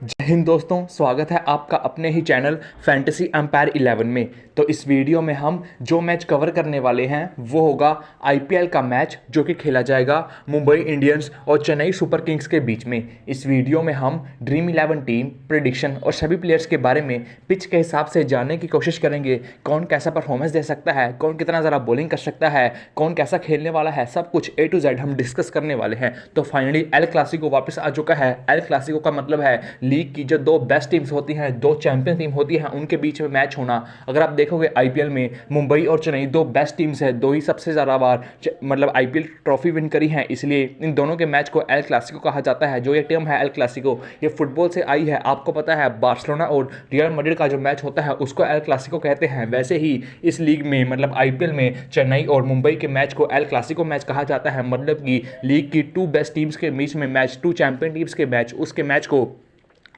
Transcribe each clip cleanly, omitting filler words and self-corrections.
जय हिंद दोस्तों, स्वागत है आपका अपने ही चैनल फैंटेसी एम्पायर 11 में। तो इस वीडियो में हम जो मैच कवर करने वाले हैं वो होगा आईपीएल का मैच जो कि खेला जाएगा मुंबई इंडियंस और चेन्नई सुपर किंग्स के बीच में। इस वीडियो में हम ड्रीम 11 टीम प्रेडिक्शन और सभी प्लेयर्स के बारे में पिच के हिसाब से जानने की कोशिश करेंगे। कौन कैसा परफॉर्मेंस दे सकता है, कौन कितना ज़्यादा बॉलिंग कर सकता है, कौन कैसा खेलने वाला है, सब कुछ A to Z हम डिस्कस करने वाले हैं। तो फाइनली एल क्लासिको वापस आ चुका है। एल क्लासिको का मतलब है लीग की जो दो बेस्ट टीम्स होती हैं, दो चैंपियन टीम होती हैं, उनके बीच में मैच होना। अगर आप देखोगे आईपीएल में मुंबई और चेन्नई दो बेस्ट टीम्स हैं, दो ही सबसे ज़्यादा बार मतलब आईपीएल ट्रॉफी विन करी है, इसलिए इन दोनों के मैच को एल क्लासिको कहा जाता है। जो ये टर्म है एल क्लासिको, ये फुटबॉल से आई है। आपको पता है बार्सिलोना और रियल मैड्रिड का जो मैच होता है उसको एल क्लासिको कहते हैं। वैसे ही इस लीग में मतलब आईपीएल में चेन्नई और मुंबई के मैच को एल क्लासिको मैच कहा जाता है। मतलब कि लीग की टू बेस्ट टीम्स के बीच में मैच, टू चैंपियन टीम्स के मैच, उसके मैच को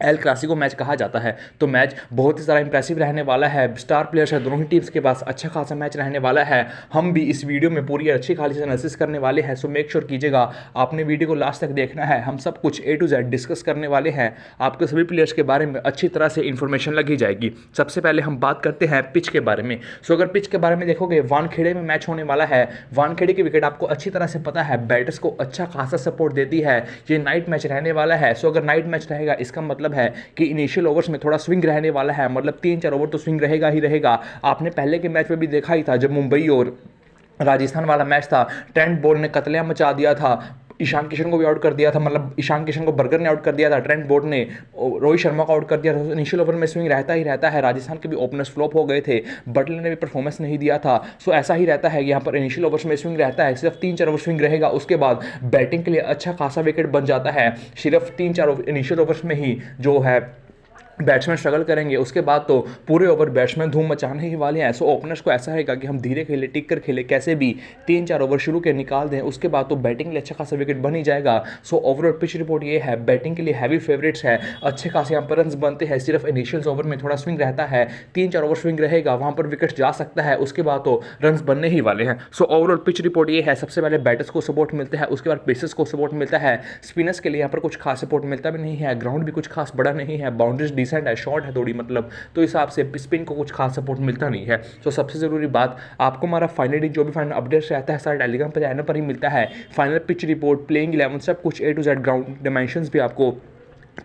एल क्लासिको मैच कहा जाता है। तो मैच बहुत ही ज़्यादा इंप्रेसिव रहने वाला है। स्टार प्लेयर्स है दोनों ही टीम्स के पास, अच्छा खासा मैच रहने वाला है। हम भी इस वीडियो में पूरी अच्छी खासी एनालिसिस करने वाले हैं। सो मेक श्योर कीजिएगा आपने वीडियो को लास्ट तक देखना है। हम सब कुछ A to Z डिस्कस करने वाले हैं। आपको सभी प्लेयर्स के बारे में अच्छी तरह से इन्फॉर्मेशन लगी जाएगी। सबसे पहले हम बात करते हैं पिच के बारे में। सो अगर पिच के बारे में देखोगे, वानखेड़े में मैच होने वाला है। वानखेड़े की विकेट आपको अच्छी तरह से पता है, बैटर्स को अच्छा खासा सपोर्ट देती है। ये नाइट मैच रहने वाला है। सो अगर नाइट मैच रहेगा इसका मतलब है कि इनिशियल ओवर्स में थोड़ा स्विंग रहने वाला है। मतलब 3-4 ओवर तो स्विंग रहेगा ही रहेगा। आपने पहले के मैच में भी देखा ही था, जब मुंबई और राजस्थान वाला मैच था, ट्रेंट बोल्ट ने कतलेआम मचा दिया था। ईशान किशन को भी आउट कर दिया था, मतलब ईशान किशन को बर्गर ने आउट कर दिया था, ट्रेंट बोल्ट ने रोहित शर्मा को आउट कर दिया था। इनिशियल ओवर में स्विंग रहता ही रहता है। राजस्थान के भी ओपनर्स फ्लॉप हो गए थे, बटलर ने भी परफॉर्मेंस नहीं दिया था। सो ऐसा ही रहता है, यहाँ पर इनिशियल ओवर्स में स्विंग रहता है। सिर्फ 3-4 ओवर स्विंग रहेगा, उसके बाद बैटिंग के लिए अच्छा खासा विकेट बन जाता है। सिर्फ 3-4 इनिशियल ओवर्स में ही जो है बैट्समैन स्ट्रगल करेंगे, उसके बाद तो पूरे ओवर बैट्समैन धूम मचाने ही वाले हैं। सो ओपनर्स को ऐसा रहेगा कि हम धीरे खेले, टिक कर खेले, कैसे भी 3-4 ओवर शुरू के निकाल दें, उसके बाद तो बैटिंग के लिए अच्छा खासा विकेट बन ही जाएगा। सो ओवरऑल पिच रिपोर्ट ये है, बैटिंग के लिए हैवी फेवरेट्स है, अच्छे खासे यहाँ पर रन बनते हैं। सिर्फ इनिशियल ओवर में थोड़ा स्विंग रहता है, 3-4 ओवर स्विंग रहेगा, वहाँ पर विकेट जा सकता है, उसके बाद तो रन बनने ही वाले हैं। सो ओवरऑल पिच रिपोर्ट ये है, सबसे पहले बैटर्स को सपोर्ट मिलता है, उसके बाद पेसर्स को सपोर्ट मिलता है। स्पिनर्स के लिए यहाँ पर कुछ खास सपोर्ट मिलता भी नहीं है, ग्राउंड भी कुछ खास बड़ा नहीं है, बाउंड्रीज डिसेंट है, शॉर्ट है थोड़ी, मतलब तो इस हिसाब से स्पिन को कुछ खास सपोर्ट मिलता नहीं है। तो सबसे जरूरी बात, आपको हमारा फाइनली जो भी फाइनल अपडेट्स रहता है सारा टेलीग्राम पर चैनल पर ही मिलता है। फाइनल पिच रिपोर्ट, प्लेइंग 11, सब कुछ A to Z, ground dimensions भी आपको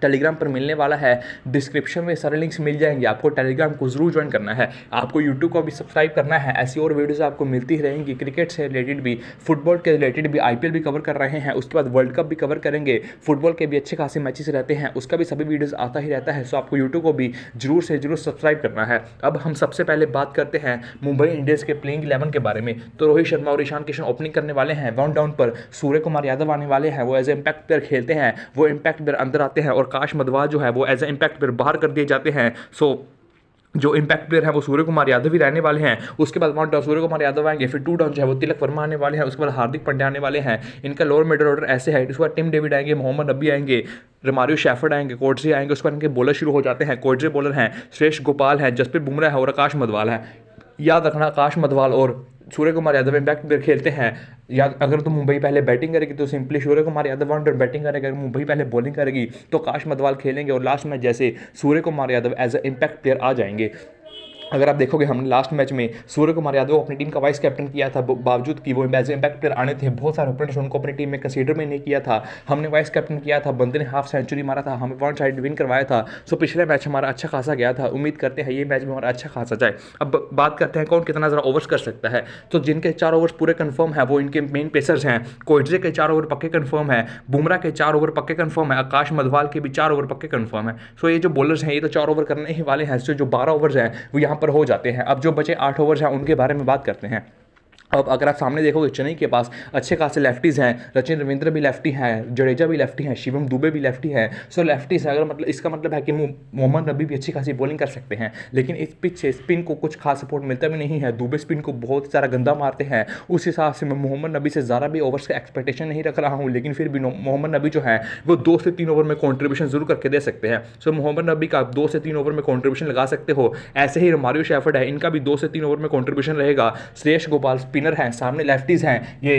टेलीग्राम पर मिलने वाला है। डिस्क्रिप्शन में सारे लिंक्स मिल जाएंगे, आपको टेलीग्राम को जरूर ज्वाइन करना है। आपको यूट्यूब को भी सब्सक्राइब करना है, ऐसी और वीडियोस आपको मिलती रहेंगी। क्रिकेट से रिलेटेड भी, फुटबॉल के रिलेटेड भी, आईपीएल भी कवर कर रहे हैं, उसके बाद वर्ल्ड कप भी कवर करेंगे। फुटबॉल के भी अच्छे खासे मैचेस रहते हैं, उसका भी सभी वीडियोस आता ही रहता है। सो आपको यूट्यूब को भी जरूर से जरूर सब्सक्राइब करना है। अब हम सबसे पहले बात करते हैं मुंबई इंडियंस के प्लेइंग 11 के बारे में। तो रोहित शर्मा और ईशान किशन ओपनिंग करने वाले हैं। 1 डाउन पर सूर्य कुमार यादव आने वाले हैं, वो एज ए इम्पैक्ट प्लेयर खेलते हैं, वो इम्पैक्ट प्लेयर अंदर आते हैं, और काश मधवाल जो है वो एज ए इम्पैक्ट प्लेयर बाहर कर दिए जाते हैं। सो जो इम्पैक्ट प्लेयर है वो सूर्य कुमार यादव ही रहने वाले हैं। उसके बाद 1 डाउन सूर्य कुमार यादव आएंगे, फिर 2 डाउन जो है वो तिलक वर्मा आने वाले हैं, उसके बाद हार्दिक पांड्या आने वाले हैं। इनका लोअर मिडल ऑर्डर ऐसे है। उसके बाद टिम डेविड आएंगे, मोहम्मद नबी आएंगे, रोमारियो शेफर्ड आएंगे, कोटजे आएंगे। उसके बाद इनके बॉलर शुरू हो जाते हैं। कोटजे बॉलर हैं, श्रेष्ठ गोपाल है, जसप्रीत बुमराह है और आकाश मधवाल है। याद रखना, आकाश मधवाल और सूर्य कुमार यादव इम्पैक्ट प्लेयर खेलते हैं। या अगर तो मुंबई पहले बैटिंग करेगी तो सिंपली सूर्य कुमार यादव 1 डाउन बैटिंग करेगा, अगर मुंबई पहले बॉलिंग करेगी तो आकाश मधवाल खेलेंगे, और लास्ट में जैसे Surya Kumar Yadav as a impact player आ जाएंगे। अगर आप देखोगे, हमने लास्ट मैच में सूर्य कुमार यादव अपनी टीम का वाइस कैप्टन किया था, बावजूद कि वो एज इम्पैक्ट प्लेयर आने थे। बहुत सारे ओपोनेंट्स उनको अपनी टीम में कंसीडर में नहीं किया था, हमने वाइस कैप्टन किया था, बंदे ने हाफ सेंचुरी मारा था, हमें 1 साइड विन करवाया था। सो पिछले मैच हमारा अच्छा खासा गया था, उम्मीद करते हैं ये मैच भी हमारा अच्छा खासा जाए। अब बात करते हैं कौन कितना ज़रा ओवर्स कर सकता है। तो जिनके 4 ओवर्स पूरे कन्फर्म है वो इनके मेन पेसर्स हैं। कोटजे के 4 ओवर पक्के कन्फर्म है, बुमराह के 4 ओवर पक्के कन्फर्म है, आकाश मधवाल के भी 4 ओवर पक्के कन्फर्म है। सो ये जो बॉलर्स हैं ये तो 4 ओवर करने ही वाले हैं। सो जो 12 ओवर्स हैं वो यहाँ पर हो जाते हैं। अब जो बचे 8 ओवर्स हैं उनके बारे में बात करते हैं। अब अगर आप सामने देखोगे, चेन्नई के पास अच्छे खासे लेफ्टीज़ हैं, सचिन रविंद्र भी लेफ्टी हैं, जडेजा भी लेफ्टी हैं, शिवम दुबे भी लेफ्टी हैं। सो लेफ्टीज़ है, अगर मतलब इसका मतलब है कि मोहम्मद नबी भी अच्छी खासी बॉलिंग कर सकते हैं, लेकिन इस पिच से स्पिन को कुछ खास सपोर्ट मिलता भी नहीं है। दुबे स्पिन को बहुत सारा गंदा मारते हैं, उस हिसाब से मैं मोहम्मद नबी से ज़्यादा भी ओवर्स का एक्सपेक्टेशन नहीं रख रहा हूँ, लेकिन फिर भी मोहम्मद नबी जो है वो 2 से 3 ओवर में कॉन्ट्रीब्यूशन जरूर करके दे सकते हैं। सो मोहम्मद नबी का 2 से 3 ओवर में कॉन्ट्रीब्यूशन लगा सकते हो। ऐसे ही रोमारियो शेफर्ड है, इनका भी 2 से 3 ओवर में कॉन्ट्रीब्यूशन रहेगा। श्रेष्ठ गोपाल स्पिनर हैं, सामने लेफ्टीज़ हैं, ये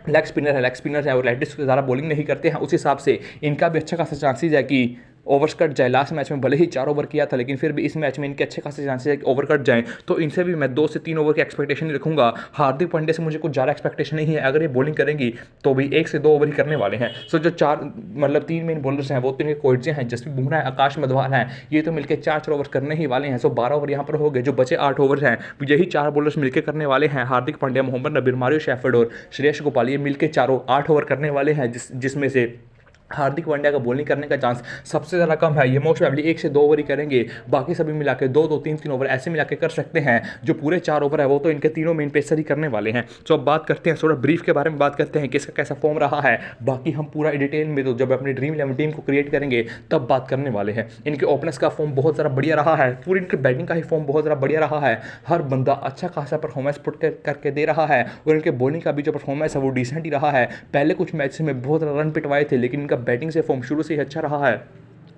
लेग स्पिनर है और लेफ्टिस्ट ज़्यादा बॉलिंग नहीं करते हैं, उस हिसाब से इनका भी अच्छा खासा चांसेस है कि ओवर्स कट जाए। लास्ट मैच में भले ही 4 ओवर किया था, लेकिन फिर भी इस मैच में इनके अच्छे खासे चांसेस है कि ओवर कट जाएँ, तो इनसे भी मैं 2 से 3 ओवर की एक्सपेक्टेशन ही रखूँगा। हार्दिक पांड्या से मुझे कुछ ज़्यादा एक्सपेक्टेशन नहीं है, अगर ये बॉलिंग करेंगी तो भी 1 से 2 ओवर ही करने वाले हैं। सो जो 4 मतलब 3 मेन बॉलर्स हैं वो तो इनके कोएट्जे हैं, जसप्रीत बुमराह है, आकाश मधवाल हैं, ये तो मिलकर 4-4 ओवर करने ही वाले हैं। सो 12 ओवर यहाँ पर हो गए, जो बचे 8 ओवर हैं यही 4 बॉलर्स मिलकर करने वाले हैं। हार्दिक पांड्या, मोहम्मद नबी, मारियो शेफर्ड और श्रेयस गोपाल, ये मिलकर चारों 8 ओवर करने वाले हैं, जिसमें से हार्दिक पांड्या का बॉलिंग करने का चांस सबसे ज़्यादा कम है। ये मोस्ट प्रोबेबली 1 से 2 ओवर ही करेंगे, बाकी सभी मिला के 2-2, 3-3 ओवर ऐसे मिला के कर सकते हैं। जो पूरे 4 ओवर है वो तो इनके तीनों मेन पेसर ही करने वाले हैं। तो अब बात करते हैं थोड़ा ब्रीफ के बारे में, बात करते हैं कि इसका कैसा फॉर्म रहा है। बाकी हम पूरा डिटेल में तो जब अपनी ड्रीम 11 टीम को क्रिएट करेंगे तब बात करने वाले हैं। इनके ओपनर्स का फॉर्म बहुत ज़्यादा बढ़िया रहा है, पूरी इनकी बैटिंग का ही फॉर्म बहुत ज़्यादा बढ़िया रहा है। हर बंदा अच्छा खासा परफॉर्मेंस पुट करके दे रहा है और इनके बॉलिंग का भी जो परफॉर्मेंस है वो डिसेंट ही रहा है। पहले कुछ मैच में बहुत ज़्यादा रन पिटवाए थे, लेकिन इनका बैटिंग से फॉर्म शुरू से ही अच्छा रहा है।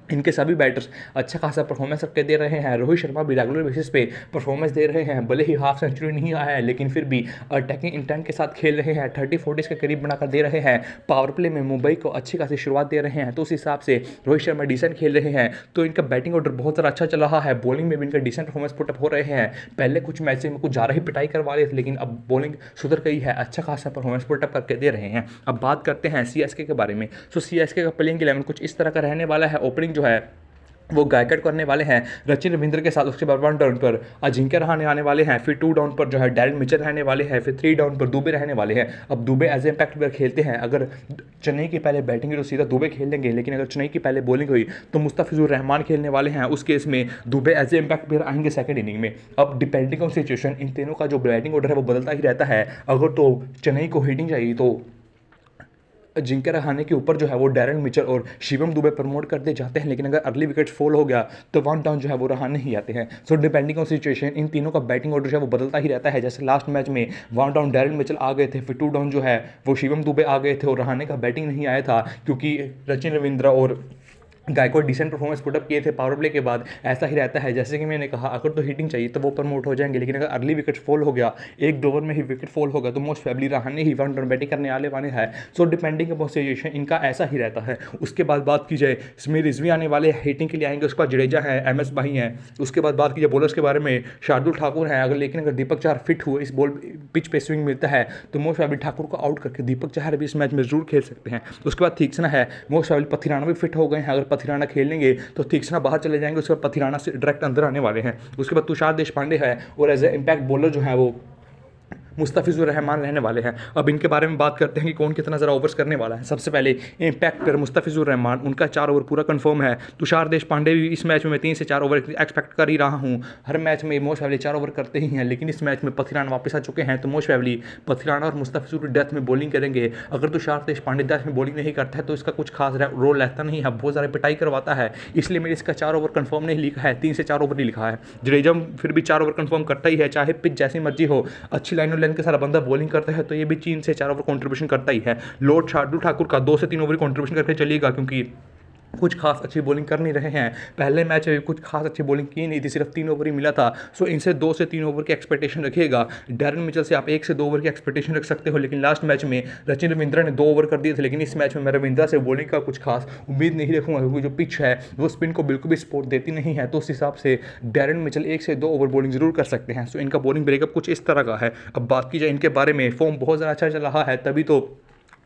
इनके सभी बैटर्स अच्छा खासा परफॉर्मेंस करके दे रहे हैं। रोहित शर्मा भी रेगुलर बेसिस पे परफॉर्मेंस दे रहे हैं, भले ही हाफ सेंचुरी नहीं आया है, लेकिन फिर भी अटैकिंग इंटेंट के साथ खेल रहे हैं, 30-40 के करीब बनाकर दे रहे हैं। पावर प्ले में मुंबई को अच्छी खासी शुरुआत दे रहे हैं, तो उस हिसाब से रोहित शर्मा डिसेंट खेल रहे हैं। तो इनका बैटिंग ऑर्डर बहुत ज़्यादा अच्छा चल रहा है, बॉलिंग में भी इनका डिसेंट परफॉर्मेंस पुटअप हो रहे हैं। पहले कुछ मैच में कुछ ज़्यादा ही पिटाई करवा रहे थे, लेकिन अब बॉलिंग सुधर गई है, अच्छा खासा परफॉर्मेंस पुटअप करके दे रहे हैं। अब बात करते हैं CSK के बारे में। सो CSK का प्लेइंग 11 कुछ इस तरह का रहने वाला है। ओपनिंग जो है वो गायकड़ करने वाले हैं सचिन रविंद्र के साथ, उसके बाद 1 डाउन पर अजिंक्य रहाणे आने वाले हैं, फिर 2 डाउन पर जो है डैरेन मिचेल रहने वाले हैं, फिर 3 डाउन पर दुबे रहने वाले हैं। अब दुबे एज इम्पैक्ट प्लेयर खेलते हैं, अगर चेन्नई की पहले बैटिंग हुई तो सीधा दुबे खेल लेंगे, लेकिन अगर चेन्नई की पहले बॉलिंग हुई तो मुस्तफिजुर रहमान खेलने वाले हैं। उस केस में दुबे एज इम्पैक्ट प्लेयर आएंगे सेकंड इनिंग में। अब डिपेंडिंग ऑन सिचुएशन इन तीनों का जो बैटिंग ऑर्डर है वो बदलता ही रहता है। अगर तो चेन्नई को हिटिंग चाहिए तो अजिंक्य रहाणे के ऊपर जो है वो डैरेन मिचेल और शिवम दुबे प्रमोट कर दिए जाते हैं, लेकिन अगर अर्ली विकेट फॉल हो गया तो 1 डाउन जो है वो रहाणे ही आते हैं। So depending on situation in तीनों का बैटिंग ऑर्डर जो है वो बदलता ही रहता है। जैसे लास्ट मैच में 1 डाउन डैरेन मिचेल आ गए थे, फिर 2 डाउन जो है वो शिवम दुबे आ गए थे और रहाणे का बैटिंग नहीं आया था, क्योंकि सचिन रविंद्र और गायकवाड़ डिसेंट परफॉर्मेंस पुटअप किए थे पावर प्ले के बाद। ऐसा ही रहता है, जैसे कि मैंने कहा, अगर तो हिटिंग चाहिए तो वो प्रमोट हो जाएंगे, लेकिन अगर अर्ली विकेट फॉल हो गया, 1-2 ओवर में ही विकेट फॉल हो गया, तो मोस्ट प्रोबेबली रहाणे ही 1 डाउन बैटिंग करने वाले हैं। सो डिपेंडिंग अपॉन सिचुएशन इनका ऐसा ही रहता है। उसके बाद बात की जाए, स्मिथ रिजवी आने वाले हिटिंग के लिए आएंगे, उसके बाद जडेजा है, MS भाई हैं। उसके बाद बात की जाए बॉलर्स के बारे में, शार्दुल ठाकुर हैं, अगर दीपक चहर फिट हुए, इस बॉल पिच पे स्विंग मिलता है तो मोस्ट प्रोबेबली ठाकुर को आउट करके दीपक चहर भी इस मैच में जरूर खेल सकते हैं। उसके बाद तीक्ष्णा है, मोस्ट प्रोबेबली पथिराना भी फिट हो गए हैं, अगर पथिराना खेलेंगे तो तीक्ष्णा बाहर चले जाएंगे, उसके बाद पथिराना से डायरेक्ट अंदर आने वाले हैं। उसके बाद तुषार देशपांडे है और एज ए इम्पैक्ट बॉलर जो है वो मुस्तफिजुर रहमान रहने वाले हैं। अब इनके बारे में बात करते हैं कि कौन कितना ज़रा ओवर्स करने वाला है। सबसे पहले इम्पैक्ट पर मुस्तफिजुर रहमान, उनका 4 ओवर पूरा कंफर्म है। तुषार देशपांडे भी इस मैच में 3 से 4 ओवर एक्सपेक्ट कर ही रहा हूँ। हर मैच में मोस्ट प्रोबेबली 4 ओवर करते ही हैं, लेकिन इस मैच में पथिराना वापस आ चुके हैं, तो मोस्ट प्रोबेबली पथिराना और मुस्तफिजुर डेथ में बॉलिंग करेंगे। अगर तुषार देशपांडे डेथ में बॉलिंग नहीं करता है तो इसका कुछ खास रोल रहता नहीं है, बहुत ज़्यादा पिटाई करवाता है, इसलिए मैंने इसका 4 ओवर कंफर्म नहीं लिखा है, 3 से 4 ओवर नहीं लिखा है। जडेजा फिर भी 4 ओवर कंफर्म करता ही है, चाहे पिच जैसी मर्जी हो, अच्छी लाइन और लेंथ के साथ बंदा बॉलिंग करता है तो ये भी 3 से 4 ओवर कंट्रीब्यूशन करता ही है। लॉर्ड शार्दुल ठाकुर का 2 से 3 ओवर कंट्रीब्यूशन करके चलिएगा, क्योंकि कुछ खास अच्छी बॉलिंग कर नहीं रहे हैं। पहले मैच में कुछ खास अच्छी बॉलिंग की नहीं थी, सिर्फ 3 ओवर ही मिला था। सो इनसे 2 से 3 ओवर की एक्सपेक्टेशन रखिएगा। डैरेन मिचेल से आप 1 से 2 ओवर की एक्सपेक्टेशन रख सकते हो, लेकिन लास्ट मैच में सचिन रविंद्र ने 2 ओवर कर दिए थे, लेकिन इस मैच में मैं रविंद्र से बॉलिंग का कुछ खास उम्मीद नहीं रखूंगा, क्योंकि जो पिच है वो स्पिन को बिल्कुल भी सपोर्ट देती नहीं है। तो उस हिसाब से डैरेन मिचेल 1 से 2 ओवर बॉलिंग जरूर कर सकते हैं। सो इनका बॉलिंग ब्रेकअप कुछ इस तरह का है। अब बात की जाए इनके बारे में, फॉर्म बहुत ज़्यादा अच्छा चल रहा है, तभी तो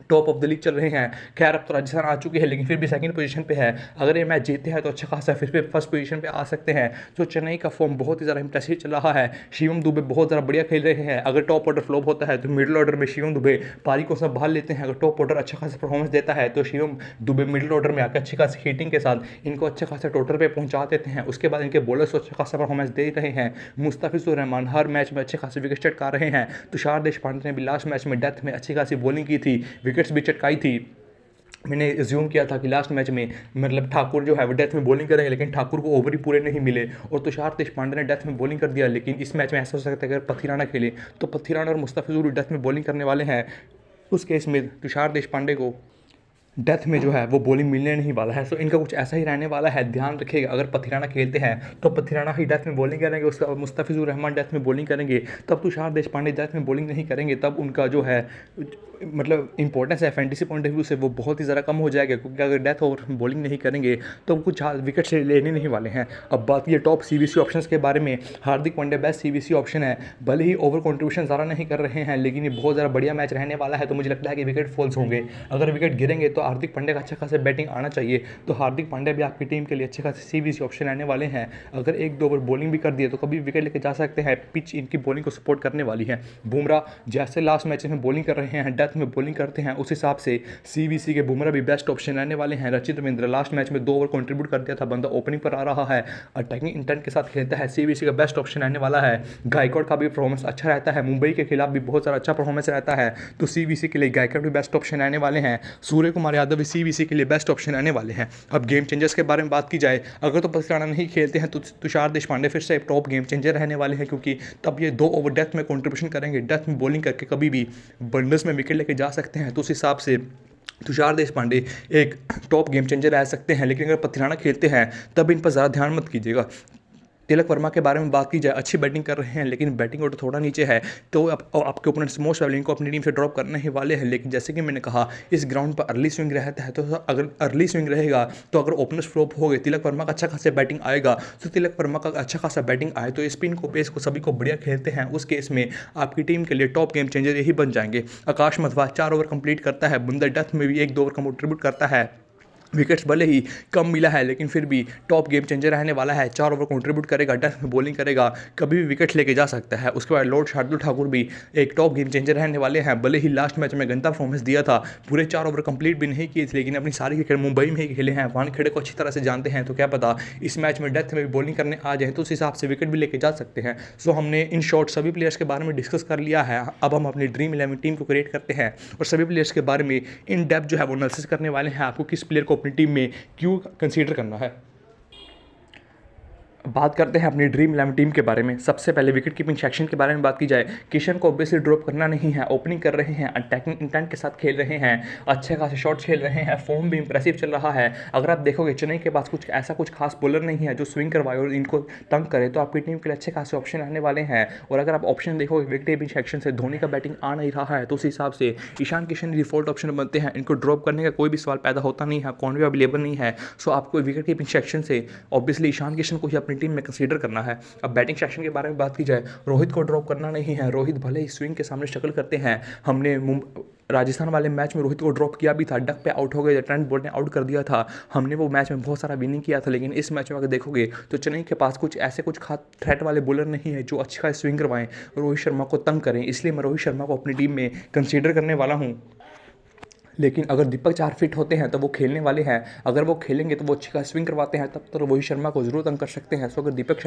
टॉप ऑफ द लीग चल रहे हैं। खैर अब तो राजस्थान आ चुकी है, लेकिन फिर भी सेकंड पोजीशन पे है। अगर ये मैच जीते हैं तो अच्छा खासा फिर भी फर्स्ट पोजीशन पे आ सकते हैं। तो चेन्नई का फॉर्म बहुत ही ज़्यादा इंप्रेसिव चल रहा है। शिवम दुबे बहुत ज़्यादा बढ़िया खेल रहे हैं। अगर टॉप ऑर्डर फ्लॉप होता है तो मिडिल ऑर्डर में शिवम दुबे पारी को संभाल लेते हैं। अगर टॉप ऑर्डर अच्छा खासा परफॉर्मेंस देता है तो शिवम दुबे मिडिल ऑर्डर में आकर अच्छी खासी हिटिंग के साथ इनको अच्छा खासा टोटल पे पहुंचा देते हैं। उसके बाद इनके बॉलर्स को अच्छा खासा परफॉर्मेंस दे रहे हैं। मुस्तफिजुर रहमान हर मैच में अच्छे खासे विकेट चटका रहे हैं। तुषार देशपांडे ने भी लास्ट मैच में डेथ में अच्छी खासी बॉलिंग की थी, विकेट्स भी चटकाई थी। मैंने एज्यूम किया था कि लास्ट मैच में मतलब ठाकुर जो है वो डेथ में बॉलिंग करेंगे, लेकिन ठाकुर को ओवर ही पूरे नहीं मिले और तुषार देशपांडे ने डेथ में बॉलिंग कर दिया। लेकिन इस मैच में ऐसा हो सकता है अगर पथिराना खेले तो पथिराना और मुस्तफिजुर डेथ में बॉलिंग करने वाले हैं। उस केस में तुषार देशपांडे को डेथ में जो है वो बॉलिंग मिलने नहीं वाला है। सो इनका कुछ ऐसा ही रहने वाला है, ध्यान रखिएगा। अगर पथिराना खेलते हैं तो पथिराना ही डेथ में बॉलिंग करेंगे, उसका मुस्तफिजुर रहमान डेथ में बॉलिंग करेंगे, तब तुषार देशपांडे डेथ में बॉलिंग नहीं करेंगे, तब उनका जो है मतलब इंपॉर्टेंस है फैंटेसी पॉइंट ऑफ व्यू से वो बहुत ही ज़्यादा कम हो जाएगा, क्योंकि अगर डेथ ओवर बॉलिंग नहीं करेंगे तो कुछ विकेट से लेने नहीं वाले हैं। अब बात ये टॉप सीवीसी ऑप्शंस के बारे में, Hardik Pandya best CVC option है, भले ही ओवर कंट्रीब्यूशन ज़्यादा नहीं कर रहे हैं, लेकिन ये बहुत ज़्यादा बढ़िया मैच रहने वाला है। तो मुझे लगता है कि विकेट फॉल्स होंगे, अगर विकेट गिरेंगे तो हार्दिक पांड्या का अच्छा खासा बैटिंग आना चाहिए। तो हार्दिक पांड्या भी आपकी टीम के लिए अच्छे खासे सीवीसी ऑप्शन रहने वाले हैं। अगर एक दो ओवर बॉलिंग भी कर दिए तो कभी विकेट लेके जा सकते हैं, पिच इनकी बॉलिंग को सपोर्ट करने वाली है। बुमराह जैसे लास्ट मैच में बॉलिंग कर रहे हैं, डेथ में बॉलिंग करते हैं, उस हिसाब से सीवीसी के बुमराह भी बेस्ट ऑप्शन रहने वाले हैं। रचित रविंद्र लास्ट मैच में 2 ओवर कंट्रीब्यूट कर दिया था, बंदा ओपनिंग पर आ रहा है, अटैकिंग इंटेंट के साथ खेलता है, सीवीसी का बेस्ट ऑप्शन रहने वाला है। गायकवाड़ का भी परफॉर्मेंस अच्छा रहता है, मुंबई के खिलाफ भी बहुत सारा अच्छा परफॉर्मेंस रहता है, तो सीवीसी के लिए गायकवाड़ भी बेस्ट ऑप्शन रहने वाले हैं। सूर्य कुमार यादव भी सीवीसी के लिए बेस्ट ऑप्शन रहने वाले हैं। अब गेम चेंजर्स के बारे में बात की जाए, अगर तो पथिराना नहीं खेलते हैं तो तुषार देशपांडे फिर से टॉप गेम चेंजर रहने वाले हैं, क्योंकि तब ये 2 ओवर डेथ में कंट्रीब्यूशन करेंगे, डेथ में बॉलिंग करके कभी भी बंडल्स में विकेट लेके जा सकते हैं। तो उस हिसाब से तुषार देशपांडे एक टॉप गेम चेंजर रह सकते हैं। लेकिन अगर पथिराना खेलते हैं तब इन पर ज़्यादा ध्यान मत कीजिएगा। तिलक वर्मा के बारे में बात की जाए, अच्छी बैटिंग कर रहे हैं, लेकिन बैटिंग ऑर्डर थोड़ा नीचे है, तो आपके ओपोनेंट्स मोस्ट प्रोबेबली इनको अपनी टीम से ड्रॉप करने ही वाले हैं। लेकिन जैसे कि मैंने कहा, इस ग्राउंड पर अर्ली स्विंग रहता है, तो अगर अर्ली स्विंग रहेगा तो अगर ओपनर्स फ्लॉप हो गए, तिलक वर्मा का अच्छा खासा बैटिंग आएगा, तो तिलक वर्मा का अच्छा खासा बैटिंग आए तो स्पिन को पेस को सभी को बढ़िया खेलते हैं, उस केस में आपकी टीम के लिए टॉप गेम चेंजर यही बन जाएंगे। आकाश मधवा 4 ओवर कंप्लीट करता है, बंदा डेथ में भी 1-2 ओवर कंट्रीब्यूट करता है, विकेट्स भले ही कम मिला है लेकिन फिर भी टॉप गेम चेंजर रहने वाला है। 4 ओवर कंट्रीब्यूट करेगा, डेथ में बॉलिंग करेगा, कभी भी विकेट लेके जा सकता है। उसके बाद लॉर्ड शार्दुल ठाकुर भी एक टॉप गेम चेंजर रहने वाले हैं, भले ही लास्ट मैच में गंदा परफॉर्मेंस दिया था, पूरे 4 ओवर कंप्लीट भी नहीं किए थे, लेकिन अपनी सारी क्रिकेट मुंबई में ही खेले हैं, वानखेड़े को अच्छी तरह से जानते हैं, तो क्या पता इस मैच में डेथ में भी बॉलिंग करने आ जाए तो उस हिसाब से विकेट भी लेके जा सकते हैं। सो हमने इन शॉर्ट सभी प्लेयर्स के बारे में डिस्कस कर लिया है। अब हम अपनी ड्रीम 11 टीम को क्रिएट करते हैं और सभी प्लेयर्स के बारे में इन डेप्थ जो है वो एनालिसिस करने वाले हैं, आपको किस प्लेयर को अपनी टीम में क्यों कंसीडर करना है। बात करते हैं अपनी ड्रीम 11 टीम के बारे में। सबसे पहले विकेट कीपिंग सेक्शन के बारे में बात की जाए, किशन को ऑब्वियसली ड्रॉप करना नहीं है, ओपनिंग कर रहे हैं, अटैकिंग इंटेंट के साथ खेल रहे हैं, अच्छे खासे शॉट्स खेल रहे हैं, फॉर्म भी इंप्रेसिव चल रहा है। अगर आप देखोगे चेन्नई के पास कुछ ऐसा कुछ खास बॉलर नहीं है जो स्विंग करवाए और इनको तंग करे, तो आपकी टीम के लिए अच्छे खासे ऑप्शन आने वाले हैं। और अगर आप ऑप्शन देखोगे विकेट कीपिंग सेक्शन से, धोनी का बैटिंग आ नहीं रहा है, तो उस हिसाब से ईशान किशन डिफॉल्ट ऑप्शन बनते हैं, इनको ड्रॉप करने का कोई भी सवाल पैदा होता नहीं है, कौन भी अवेलेबल नहीं है। सो आपको विकेट कीपिंग सेक्शन से ऑब्वियसली ईशान किशन को ही अपनी टीम में कंसीडर करना है। अब बैटिंग सेक्शन के बारे में बात की जाए, रोहित को ड्रॉप करना नहीं है, रोहित भले ही स्विंग के सामने स्ट्रगल करते हैं, हमने राजस्थान वाले मैच में रोहित को ड्रॉप किया भी था, डक पे आउट हो गए, ट्रेंट बोल्ट ने आउट कर दिया था, हमने वो मैच में बहुत सारा विनिंग किया था। लेकिन इस मैच में अगर देखोगे तो चेन्नई के पास कुछ ऐसे कुछ खास थ्रेट वाले बॉलर नहीं है जो अच्छा स्विंग करवाएं, रोहित शर्मा को तंग करें, इसलिए मैं रोहित शर्मा को अपनी टीम में कंसीडर करने वाला हूँ। लेकिन अगर दीपक चार फिट होते हैं तो वो खेलने वाले हैं, अगर वो खेलेंगे तो वो अच्छी खास स्विंग करवाते हैं, तब तो रोहित शर्मा को जरूर तंग कर सकते हैं। सो अगर दीपक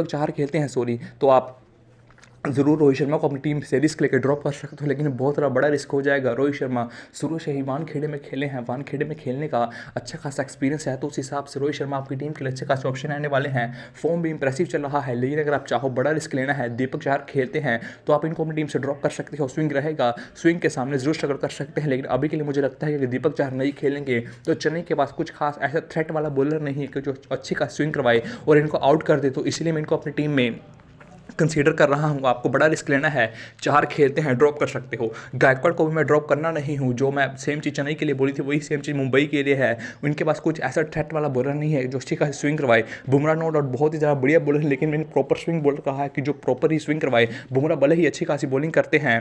चार खेलते हैं तो आप ज़रूर रोहित शर्मा को अपनी टीम से रिस्क लेकर ड्रॉप कर सकते हो, लेकिन बहुत बड़ा रिस्क हो जाएगा। रोहित शर्मा शुरू से ही वानखेड़े में खेले हैं, वानखेड़े में खेलने का अच्छा खासा एक्सपीरियंस है, तो उस हिसाब से रोहित शर्मा आपकी टीम के लिए अच्छे खासे ऑप्शन आने वाले हैं। फॉर्म भी इंप्रेसिव चल रहा है, लेकिन अगर आप चाहो बड़ा रिस्क लेना है, दीपक चार खेलते हैं तो आप इनको अपनी टीम से ड्रॉप कर सकते हो, स्विंग रहेगा, स्विंग के सामने जरूर स्ट्रगल कर सकते हैं। लेकिन अभी के लिए मुझे लगता है कि दीपक चार नहीं खेलेंगे तो चेन्नई के पास कुछ खास ऐसा थ्रेट वाला बॉलर नहीं है कि जो अच्छी खास स्विंग करवाए और इनको आउट कर दे, तो इसलिए मैं इनको अपनी टीम में कंसीडर कर रहा हूँ। आपको बड़ा रिस्क लेना है, चार खेलते हैं, ड्रॉप कर सकते हो। गायकवाड़ को भी मैं ड्रॉप करना नहीं हूँ, जो मैं सेम चीज़ चेन्नई के लिए बोली थी वही सेम चीज़ मुंबई के लिए है। उनके पास कुछ ऐसा थ्रेट वाला बॉलर नहीं है जो अच्छी खासी स्विंग करवाए। बुमराह नो डाउट बहुत ही ज़्यादा बढ़िया बॉलर है, लेकिन मैंने प्रॉपर स्विंग बॉलर कहा है कि जो प्रॉपर ही स्विंग करवाए। बुमराह भले ही अच्छी खासी बॉलिंग करते हैं,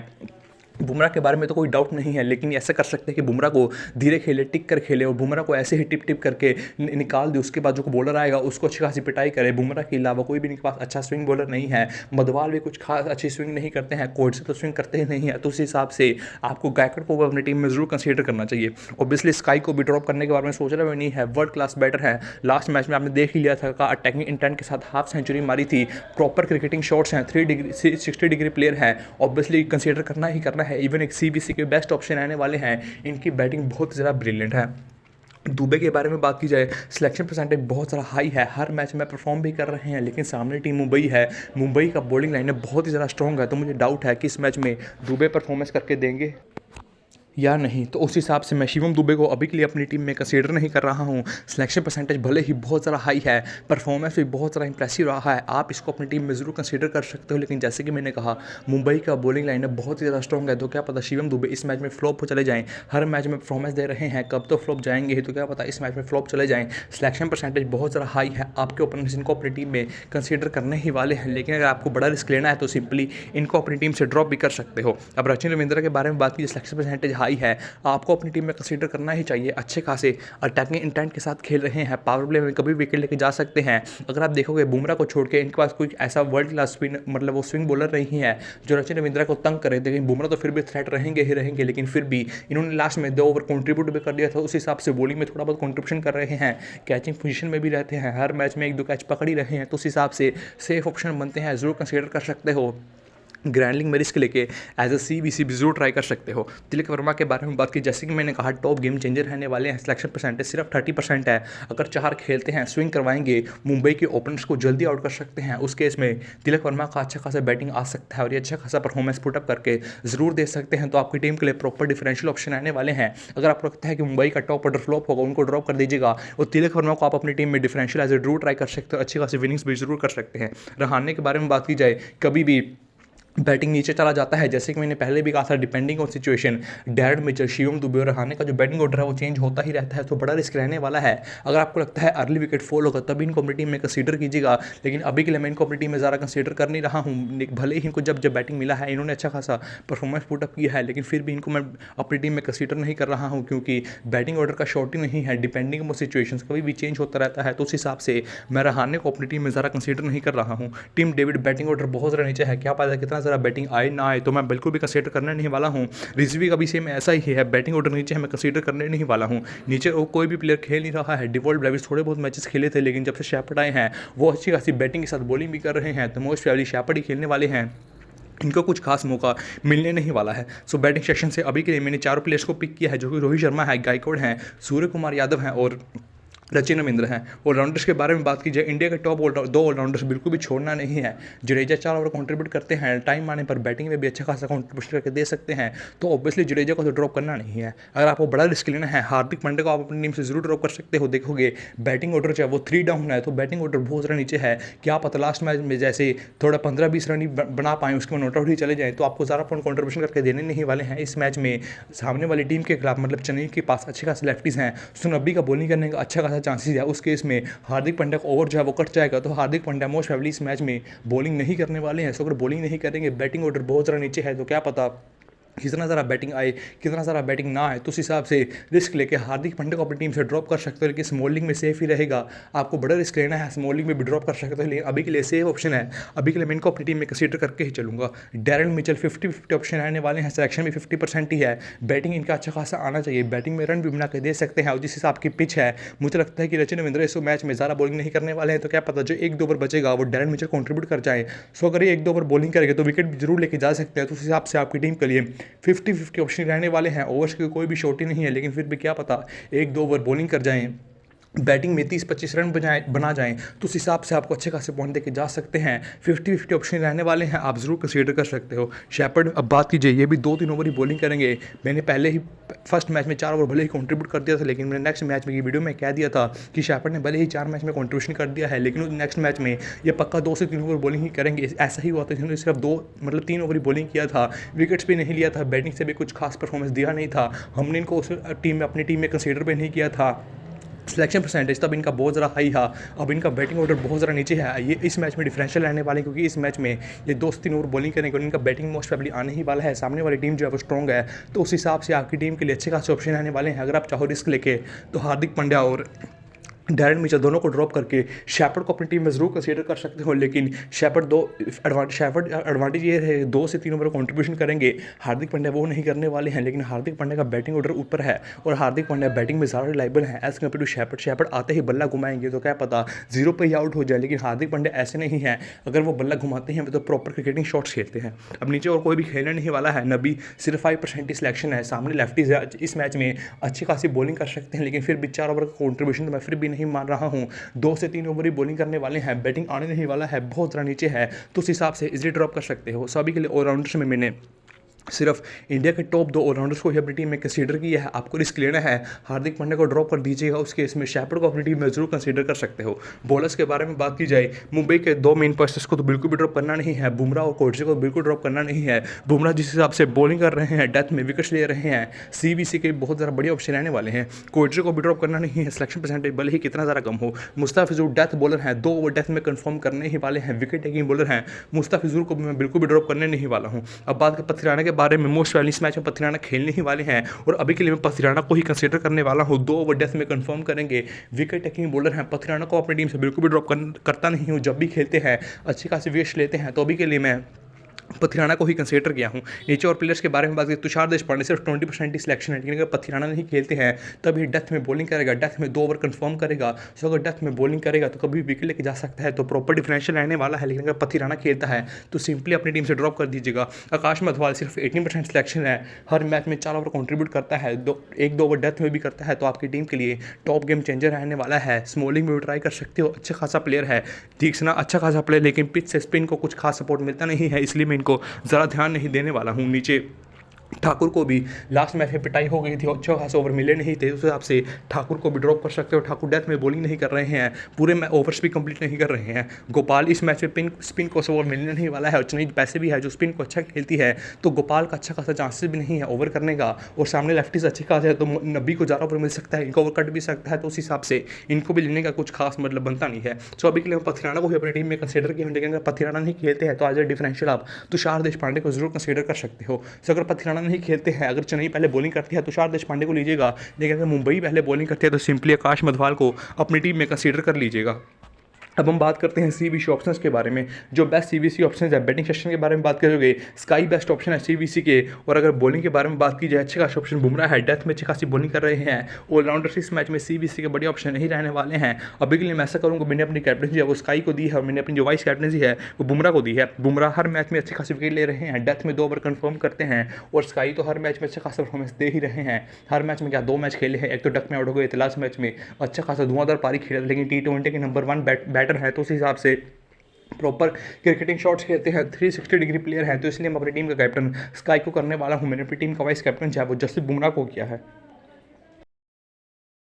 बुमराह के बारे में तो कोई डाउट नहीं है, लेकिन ऐसा कर सकते हैं कि बुमराह को धीरे खेले, टिक कर खेले और बुमराह को ऐसे ही टिप टिप करके निकाल दे, उसके बाद जो बॉलर आएगा उसको अच्छी खासी पिटाई करे। बुमराह के अलावा कोई भी इनके पास अच्छा स्विंग बॉलर नहीं है, मधवाल भी कुछ खास अच्छी स्विंग नहीं करते हैं, कोड से तो स्विंग करते ही नहीं है, तो उस हिसाब से आपको गायकवाड़ को अपनी टीम में जरूर कंसीडर करना चाहिए। ऑब्वियसली स्काई को भी ड्रॉप करने के बारे में सोच रहा नहीं है, वर्ल्ड क्लास बैटर है, लास्ट मैच में आपने देख ही लिया था का अटैकिंग इंटेंट के साथ हाफ सेंचुरी मारी थी, प्रॉपर क्रिकेटिंग शॉट्स हैं, 360 डिग्री प्लेयर है, ऑब्वियसली कंसीडर करना ही करना है। इवन एक सीबीसी के बेस्ट ऑप्शन आने वाले हैं, इनकी बैटिंग बहुत ज़्यादा ब्रिलियंट है। दुबे के बारे में बात की जाए, सिलेक्शन परसेंटेज बहुत ज़्यादा हाई है, हर मैच में परफॉर्म भी कर रहे हैं, लेकिन सामने टीम मुंबई है, मुंबई का बॉलिंग लाइन बहुत ही ज़्यादा स्ट्रॉन्ग है, तो मुझे डाउट है कि इस मैच में दुबे परफॉर्मेंस करके देंगे। या नहीं, तो उस हिसाब से मैं शिवम दुबे को अभी के लिए अपनी टीम में कंसीडर नहीं कर रहा हूँ। सिलेक्शन परसेंटेज भले ही बहुत ज़्यादा हाई है, परफॉर्मेंस भी बहुत ज़्यादा इंप्रेसिव रहा है, आप इसको अपनी टीम में ज़रूर कंसीडर कर सकते हो। लेकिन जैसे कि मैंने कहा, मुंबई का बॉलिंग लाइनअप बहुत ही ज़्यादा स्ट्रॉन्ग है, तो क्या पता शिवम दुबे इस मैच में फ्लॉप हो चले जाएँ। हर मैच में परफॉर्मेंस दे रहे हैं, कब तो फ्लॉप जाएंगे ही, तो क्या पता इस मैच में फ्लॉप चले जाएँ। सिलेक्शन परसेंटेज बहुत ज़्यादा हाई है, आपके ओपोनेंट्स इनको अपनी टीम में कंसीडर करने ही वाले हैं। लेकिन अगर आपको बड़ा रिस्क लेना है तो सिंपली इनको अपनी टीम से ड्रॉप भी कर सकते हो। अब रचिन रविंद्रा के बारे में बात की, सिलेक्शन परसेंटेज हाई है, आपको अपनी टीम में कंसीडर करना ही चाहिए। अच्छे खासे अटैकिंग इंटेंट के साथ खेल रहे हैं, पावर प्ले में कभी विकेट लेके जा सकते हैं। अगर आप देखोगे बुमराह को छोड़ के इनके पास कोई ऐसा वर्ल्ड क्लास स्पिन मतलब वो स्विंग बॉलर नहीं है जो रचिन रविंद्रा को तंग करे। लेकिन बुमराह तो फिर भी थ्रेट रहेंगे ही रहेंगे, लेकिन फिर भी इन्होंने लास्ट में 2 ओवर कंट्रीब्यूट भी कर दिया था, उस हिसाब से बॉलिंग में थोड़ा बहुत कंट्रीब्यूशन कर रहे हैं, कैचिंग पोजीशन में भी रहते हैं, हर मैच में 1-2 कैच पकड़ ही रहे हैं, तो उस हिसाब से सेफ ऑप्शन बनते हैं, जरूर कंसीडर कर सकते हो। ग्रैंडलिंग में रिस्क लेके एज अ CBC भी जरूर ट्राई कर सकते हो। तिलक वर्मा के बारे में बात की, जैसे कि मैंने कहा टॉप गेम चेंजर रहने वाले हैं, सिलेक्शन परसेंटेज सिर्फ 30% है। अगर 4 खेलते हैं, स्विंग करवाएंगे, मुंबई के ओपनर्स को जल्दी आउट कर सकते हैं, उस केस में तिलक वर्मा का अच्छा खासा बैटिंग आ सकता है और ये अच्छा खासा परफॉर्मेंस पुटअप करके जरूर दे सकते हैं। तो आपकी टीम के लिए प्रॉपर डिफरेंशियल ऑप्शन आने वाले हैं। अगर आपको लगता है कि मुंबई का टॉप ऑर्डर फ्लॉप होगा, उनको ड्रॉप कर दीजिएगा और तिलक वर्मा को आप अपनी टीम में डिफरेंशियल एज ए जरूर ट्राई कर सकते हो, अच्छी खासी विनिंग्स भी जरूर कर सकते हैं। रहाणे के बारे में बात की जाए, कभी भी बैटिंग नीचे चला जाता है, जैसे कि मैंने पहले भी कहा था, depending on situation Darren Mitchell, Shivam Dube और रहाणे का जो बैटिंग ऑर्डर है वो चेंज होता ही रहता है, तो बड़ा रिस्क रहने वाला है। अगर आपको लगता है अर्ली विकेट फॉल होगा तभी इनको अपनी टीम में कंसीडर कीजिएगा, लेकिन अभी के लिए मैं इनको अपनी टीम में ज़्यादा कंसीडर कर नहीं रहा हूँ। भले ही इनको जब बैटिंग मिला है, इन्होंने अच्छा खासा परफॉर्मेंस पुटअप किया है, लेकिन फिर भी इनको मैं अपनी टीम में कंसीडर नहीं कर रहा हूँ, क्योंकि बैटिंग ऑर्डर का शॉर्ट ही नहीं है, डिपेंडिंग ऑन सिचुएशन कभी भी चेंज होता रहता है, तो उस हिसाब से मैं रहाणे को अपनी टीम में ज़्यादा कंसीडर नहीं कर रहा हूँ। टीम डेविड बैटिंग ऑर्डर बहुत ज़्यादा नीचे है, क्या पता कितना ज़्यादा बैटिंग आए ना आए, तो मैं बिल्कुल भी कंसीडर करने नहीं वाला हूँ। रिजवी का भी सेम ऐसा ही है, बैटिंग ऑर्डर नीचे है, मैं कंसीडर करने नहीं वाला हूँ। नीचे कोई भी प्लेयर खेल नहीं रहा है, डिवॉल्ट ब्रेविस थोड़े बहुत मैचेस खेले थे, लेकिन जब से शेफर्ड आए हैं वो अच्छी खासी बैटिंग के साथ बॉलिंग भी कर रहे हैं, तो मोस्ट प्रोबेबली शेफर्ड ही खेलने वाले हैं, इनको कुछ खास मौका मिलने नहीं वाला है। सो बैटिंग सेक्शन से अभी के लिए मैंने 4 प्लेयर्स को पिक किया है, जो कि रोहित शर्मा है, गायकवाड़ हैं, सूर्य कुमार यादव हैं और रचिन रविंद्र हैं। ऑलराउंडर्स के बारे में बात की जाए, इंडिया के टॉप 2 ऑलराउंडर्स बिल्कुल भी छोड़ना नहीं है। जडेजा 4 ओवर कंट्रीब्यूट करते हैं, टाइम आने पर बैटिंग में भी अच्छा खासा कंट्रीब्यूशन करके दे सकते हैं, तो ऑब्वियसली जडेजा को तो ड्रॉप करना नहीं है। अगर आपको बड़ा रिस्क लेना है, हार्दिक पांड्या को आप अपनी टीम से जरूर ड्रॉप कर सकते हो। देखोगे बैटिंग ऑर्डर चाहे वो 3 डाउन है, तो बैटिंग ऑर्डर बहुत ज़्यादा नीचे है, क्या पता लास्ट मैच में जैसे थोड़ा 15-20 रन ही बना पाएँ, उसके बाद नॉट आउट ही चले जाएँ, तो आपको ज़्यादा पॉइंट कंट्रीब्यूशन करके देने नहीं वाले हैं। इस मैच में सामने वाली टीम के खिलाफ मतलब चेन्नई के पास अच्छे खासे लेफ्टीज हैं, सुनब्बी का बॉलिंग करने का अच्छा खासा चांसेस है, उस केस में हार्दिक पांड्या का ओवर जो है वो कट जाएगा, तो हार्दिक पांड्या मोस्ट प्रोबेबली इस मैच में बॉलिंग नहीं करने वाले हैं। सो अगर बॉलिंग नहीं करेंगे, बैटिंग ऑर्डर बहुत ज़्यादा नीचे है, तो क्या पता कितना ज़रा बैटिंग आए कितना ज़रा बैटिंग ना आए, तो उस हिसाब से रिस्क लेके हार्दिक पांड्या को अपनी टीम से ड्रॉप कर सकते हो, लेकिन स्मॉलिंग में सेफ ही रहेगा। आपको बड़ा रिस्क लेना है, स्मॉलिंग में भी ड्रॉप कर सकते हो, लेकिन अभी के लिए सेफ ऑप्शन है, अभी के लिए मैं इनको अपनी टीम में कंसीडर करके ही चलूंगा। डैरेन मिचेल 50-50 ऑप्शन आने वाले हैं, सिलेक्शन भी 50% ही है, बैटिंग इनका अच्छा खासा आना चाहिए, बैटिंग में रन भी बना के दे सकते हैं, और जिस हिसाब की पिच है मुझे लगता है कि रचिन रविंद्र इस मैच में ज़्यादा बॉलिंग नहीं करने वाले हैं, तो क्या पता जो 1-2 ओवर बचेगा वो डैरेन मिचेल कंट्रीब्यूट कर जाए। सो अगर ये 1-2 ओवर बॉलिंग करेंगे तो विकेट भी जरूर लेके जा सकते हैं, तो उस हिसाब से आपकी टीम के लिए 50-50 ऑप्शन रहने वाले हैं। ओवर्स की कोई भी शॉर्ट ही नहीं है, लेकिन फिर भी क्या पता 1-2 ओवर बॉलिंग कर जाएं, बैटिंग में 30-25 रन बना जाएं, तो उस हिसाब से आपको अच्छे खासे पॉइंट देके जा सकते हैं। 50-50 ऑप्शन रहने वाले हैं, आप जरूर कंसीडर कर सकते हो। शेफर्ड अब बात कीजिए, ये भी 2-3 ओवर ही बॉलिंग करेंगे। मैंने पहले ही फर्स्ट मैच में 4 ओवर भले ही कंट्रीब्यूट कर दिया था, लेकिन मैंने नेक्स्ट मैच में ये वीडियो में कह दिया था कि शेफर्ड ने भले ही 4 मैच में कंट्रीब्यूशन कर दिया है, लेकिन नेक्स्ट मैच में ये पक्का 2 से 3 ओवर बॉलिंग ही करेंगे। ऐसा ही हुआ था, जिन्होंने सिर्फ 3 ओवर ही बॉलिंग किया था, विकेट्स भी नहीं लिया था, बैटिंग से भी कुछ खास परफॉर्मेंस दिया नहीं था, हमने इनको उस टीम में अपनी टीम में कंसीडर भी नहीं किया था। सिलेक्शन परसेंटेज तब इनका बहुत ज़्यादा हाई था, अब इनका बैटिंग ऑर्डर बहुत ज़्यादा नीचे है। ये इस मैच में डिफरेंशियल रहने वाले, क्योंकि इस मैच में ये 2 से 3 ओवर बॉलिंग करेंगे और इनका बैटिंग मोस्ट प्रोबेबली आने ही वाला है। सामने वाली टीम जो है वो स्ट्रॉन्ग है, तो उस हिसाब से आपकी टीम के लिए अच्छे खासे ऑप्शन आने वाले हैं। अगर आप चाहो रिस्क लेके, तो हार्दिक पांड्या और डैरेन मिचेल दोनों को ड्रॉप करके शेफर्ड को अपनी टीम में जरूर कंसीडर कर सकते हो, लेकिन शेफर्ड एडवांटेज ये है 2 से 3 ओवर कंट्रीब्यूशन करेंगे। हार्दिक पांड्या वो नहीं करने वाले हैं, लेकिन हार्दिक पांड्या का बैटिंग ऑर्डर ऊपर है और हार्दिक पांड्या बैटिंग में ज़्यादा रिलायबल है एज कम्पेयर टू शेफर्ड आते ही बल्ला घुमाएंगे तो क्या पता 0 पे ही आउट हो जाए, लेकिन हार्दिक पांड्या ऐसे नहीं है, अगर वो बल्ला घुमाते हैं तो प्रॉपर क्रिकेटिंग शॉट्स खेलते हैं। अब नीचे और कोई भी खेलने नहीं वाला है, नबी सिर्फ 5% ही सिलेक्शन है, सामने लेफ्टीज है, इस मैच में अच्छी खासी बॉलिंग कर सकते हैं, लेकिन फिर भी 4 ओवर का कॉन्ट्रीब्यूशन तो मैं फिर भी नहीं मान रहा हूँ। 2 से 3 ओवर ही बॉलिंग करने वाले हैं, बैटिंग आने नहीं वाला है, बहुत ज़्यादा नीचे है, तो उस हिसाब से इजीली ड्रॉप कर सकते हो। सभी के लिए ऑलराउंडर्स में मैंने सिर्फ इंडिया के टॉप 2 ऑलराउंडर्स को ही अपनी टीम में कंसीडर किया है। आपको रिस्क लेना है, हार्दिक पांड्या को ड्रॉप कर दीजिएगा, उस केस में शेफर्ड को अपनी टीम में जरूर कंसीडर कर सकते हो। बॉलर्स के बारे में बात की जाए, मुंबई के 2 मेन पर्सनस को तो बिल्कुल भी ड्रॉप करना नहीं है, बुमराह और कोटजे को बिल्कुल ड्रॉप करना नहीं है। बुमराह जिस हिसाब से बॉलिंग कर रहे हैं, डेथ में विकेट्स ले रहे हैं, सीबीसी के बहुत ज़्यादा बढ़िया ऑप्शन रहने वाले हैं। कोटजे को भी ड्रॉप करना नहीं है, सिलेक्शन परसेंटेज भले ही कितना ज़्यादा कम हो। मुस्ताफिजुर डेथ बॉलर हैं, 2 ओवर डेथ में कंफर्म करने ही वाले हैं, विकेट टेकिंग बॉलर हैं। मुस्ताफिजुर को भी मैं बिल्कुल भी ड्रॉप करने नहीं वाला हूँ। अब बात करें पथिराना के बारे में, मोस्ट वाली इस मैच में पथिराना खेलने ही वाले हैं और अभी के लिए मैं पथिराना को ही कंसीडर करने वाला हूं। 2 ओवर डेथ में कंफर्म करेंगे, विकेट टेकिंग बॉलर हैं। पथिराना को अपनी टीम से बिल्कुल भी ड्रॉप करता नहीं हूं। जब भी खेलते हैं अच्छी खासी विकेट्स लेते हैं, तो अभी के लिए मैं पथिराना को ही कंसीडर किया हूँ। नीचे और प्लेयर्स के बारे में बात करें, तुषार देशपांडे सिर्फ 20% ही सिलेक्शन है, लेकिन अगर पथिराना नहीं खेलते हैं तब ये डेथ में बॉलिंग करेगा, डेथ में 2 ओवर कंफर्म करेगा। सो अगर डेथ में बॉलिंग करेगा तो कभी विकेट लेके जा सकता है, तो प्रॉपर डिफरेंशियल रहने वाला है। लेकिन अगर पथिराना खेलता है तो सिंपली अपनी टीम से ड्रॉप कर दीजिएगा। आकाश मधवाल सिर्फ 18% सिलेक्शन है, हर मैच में 4 ओवर कॉन्ट्रीब्यूट करता है, 1-2 ओवर डेथ में भी करता है, तो आपकी टीम के लिए टॉप गेम चेंजर रहने वाला है। स्मॉलिंग में भी ट्राई कर सकते हो, अच्छा खासा प्लेयर है। तीक्ष्णा अच्छा खासा प्लेयर, लेकिन पिच से स्पिन को कुछ खास सपोर्ट मिलता नहीं है, इसलिए मैं इनको ज़्यादा ध्यान नहीं देने वाला हूँ। नीचे ठाकुर को भी लास्ट मैच में पिटाई हो गई थी, अच्छा खास ओवर मिले नहीं थे, उस हिसाब से ठाकुर को भी ड्रॉप कर सकते हो। ठाकुर डेथ में बॉलिंग नहीं कर रहे हैं, पूरे ओवर्स भी कंप्लीट नहीं कर रहे हैं। गोपाल इस मैच में स्पिन को ओवर मिलने नहीं वाला है, और चेन्नई पैसे भी है जो स्पिन को अच्छा खेलती है, तो गोपाल का अच्छा खासा चांसेस भी नहीं है ओवर करने का। और सामने लेफ्टीज अच्छी खास है, तो नब्बी को ज़्यादा ओवर मिल सकता है, इनको ओवर कट भी सकता है, तो उस हिसाब से इनको भी लेने का कुछ खास मतलब बनता नहीं है। सो अभी के लिए पथिराना को भी अपनी टीम में कंसीडर किया, लेकिन अगर पथिराना नहीं खेलते हैं तो आज डिफरेंशियल आप तुषार देशपांडे को जरूर कंसीडर कर सकते हो। सो अगर पथिराना नहीं खेलते हैं, अगर चेन्नई पहले बॉलिंग करती है तो तुषार देशपांडे को लीजिएगा, लेकिन अगर मुंबई पहले बॉलिंग करती है तो सिंपली आकाश मधवाल को अपनी टीम में कंसीडर कर लीजिएगा। अब हम बात करते हैं सीबीसी ऑप्शंस के बारे में। जो बेस्ट सीबीसी ऑप्शंस है, बैटिंग सेक्शन के बारे में बात करोगे, स्काई बेस्ट ऑप्शन है सीबीसी के। और अगर बॉलिंग के बारे में बात की जाए, अच्छे खासे ऑप्शन बुमराह है, डेथ में अच्छी खासी बॉलिंग कर रहे हैं। ऑलराउंडर्स इस मैच में सीबीसी के बड़े ऑप्शन नहीं रहने वाले हैं। अभी के लिए मैं ऐसा करूँगा, मैंने अपनी कैप्टनसी है वो स्काई को दी है, और मैंने अपनी जो वाइस कैप्टनसी है वो बुमराह को दी है। बुमराह हर मैच में अच्छी खासी विकेट ले रहे हैं, डेथ में 2 ओवर कंफर्म करते हैं, और स्काई तो हर मैच में अच्छा खासा परफॉर्मेंस दे ही रहे हैं। हर मैच में क्या 2 मैच खेले हैं, एक तो डक में आउट हो गए थे लास्ट मैच में, अच्छा खासा धुआंधार पारी खेला, लेकिन T20 के नंबर 1 बैटर है, तो उस हिसाब से प्रॉपर क्रिकेटिंग शॉट्स खेलते हैं, 360 डिग्री प्लेयर हैं, तो इसलिए मैं अपनी टीम का कैप्टन स्काई को करने वाला हूं। मैंने अपनी टीम का वाइस कैप्टन चाहे वो जसप्रीत बुमराह को किया है।